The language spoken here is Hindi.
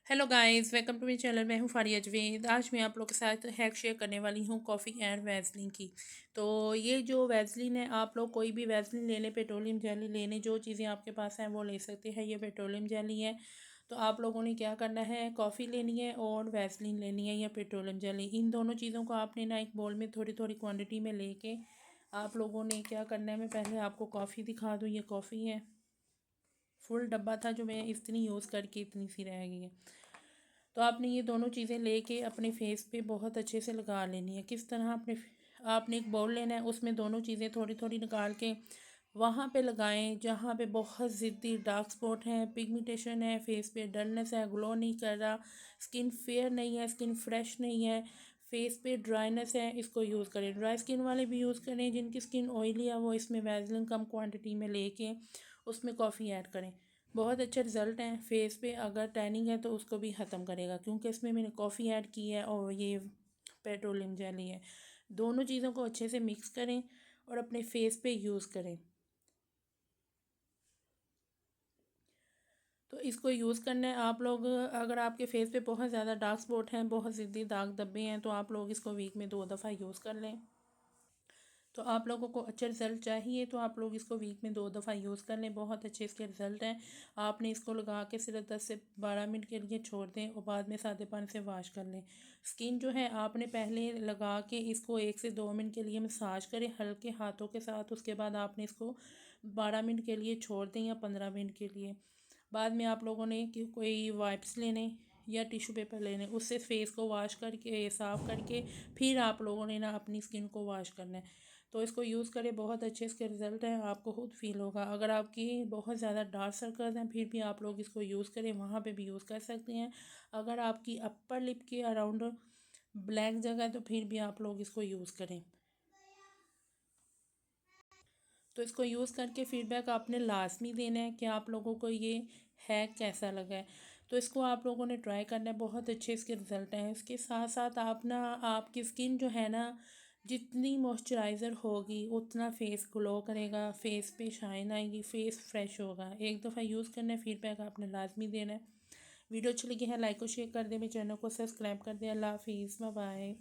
Hello guys, welcome to my channel. मैं हूँ फारिया जवेद। आज मैं आप लोग के साथ हैक शेयर करने वाली हूँ कॉफ़ी एंड वैसलीन की। तो ये जो वैसलीन है, आप लोग कोई भी वैसलीन ले लें, पेट्रोलियम जेली ले लें, जो चीज़ें आपके पास हैं वो ले सकते हैं। ये पेट्रोलियम जेली है। तो आप लोगों ने क्या करना है, कॉफ़ी लेनी है और वैसलीन लेनी है या पेट्रोलियम जेली। इन दोनों चीज़ों को आपने ना एक बोल में थोड़ी थोड़ी क्वान्टिटी में लेके आप लोगों ने क्या करना है, मैं पहले आपको कॉफ़ी दिखा दूँ। ये कॉफ़ी है, फुल डब्बा था जो मैं इतनी यूज़ करके इतनी सी रह गई है। तो आपने ये दोनों चीज़ें लेके अपने फेस पे बहुत अच्छे से लगा लेनी है। किस तरह आपने एक बाउल लेना है, उसमें दोनों चीज़ें थोड़ी थोड़ी निकाल के वहाँ पे लगाएं जहाँ पे बहुत ज़िद्दी डार्क स्पॉट हैं, पिगमेंटेशन है, फेस पे डलनेस है, ग्लो नहीं कर रहा, स्किन फेयर नहीं है, स्किन फ्रेश नहीं है, फेस पे ड्राइनेस है। इसको यूज़ करें। ड्राई स्किन वाले भी यूज़ करें। जिनकी स्किन ऑयली है वो इसमें वैसलीन कम क्वांटिटी में लेके उसमें कॉफ़ी ऐड करें। बहुत अच्छे रिज़ल्ट हैं। फेस पे अगर टैनिंग है तो उसको भी ख़त्म करेगा, क्योंकि इसमें मैंने कॉफ़ी ऐड की है और ये पेट्रोलियम जेली है। दोनों चीज़ों को अच्छे से मिक्स करें और अपने फेस पे यूज़ करें। तो इसको यूज़ करना है आप लोग। अगर आपके फेस पे बहुत ज़्यादा डार्क स्पॉट हैं, बहुत ज़िद्दी दाग धब्बे हैं, तो आप लोग इसको वीक में 2 दफ़ा यूज़ कर लें। तो आप लोगों को अच्छे रिज़ल्ट चाहिए तो आप लोग इसको वीक में 2 दफ़ा यूज़ कर लें। बहुत अच्छे इसके रिज़ल्ट हैं। आपने इसको लगा के सिर्फ 10 से 12 मिनट के लिए छोड़ दें और बाद में सादे पानी से वॉश कर लें। स्किन जो है आपने पहले लगा के इसको 1 से 2 मिनट के लिए मसाज करें हल्के हाथों के साथ। उसके बाद आपने इसको 12 मिनट के लिए छोड़ दें या 15 मिनट के लिए। बाद में आप लोगों ने कि कोई वाइप्स लेने या टिश्यू पेपर लेने, उससे फेस को वॉश करके साफ़ करके फिर आप लोगों ने ना अपनी स्किन को वॉश करना है। तो इसको यूज़ करें। बहुत अच्छे इसके रिज़ल्ट हैं, आपको खुद फील होगा। अगर आपकी बहुत ज़्यादा डार्क सर्कल्स हैं फिर भी आप लोग इसको यूज़ करें, वहाँ पे भी यूज़ कर सकते हैं। अगर आपकी अपर लिप के अराउंड ब्लैक जगह है तो फिर भी आप लोग इसको यूज़ करें। तो इसको यूज़ करके फ़ीडबैक आपने लाज़मी देना है कि आप लोगों को ये हैक कैसा लगा है। तो इसको आप लोगों ने ट्राई करना है। बहुत अच्छे इसके रिज़ल्ट हैं। इसके साथ साथ आप ना, आपकी स्किन जो है ना, जितनी मॉइस्चराइज़र होगी उतना फेस ग्लो करेगा, फेस पे शाइन आएगी, फेस फ्रेश होगा। एक दफ़ा यूज़ करना है, फ़ीडबैक आपने लाज़मी देना है। वीडियो अच्छी लगी है लाइक और शेयर कर दें, मेरे चैनल को सब्सक्राइब कर दें। अल्लाह हाफिज़, बाय बाय।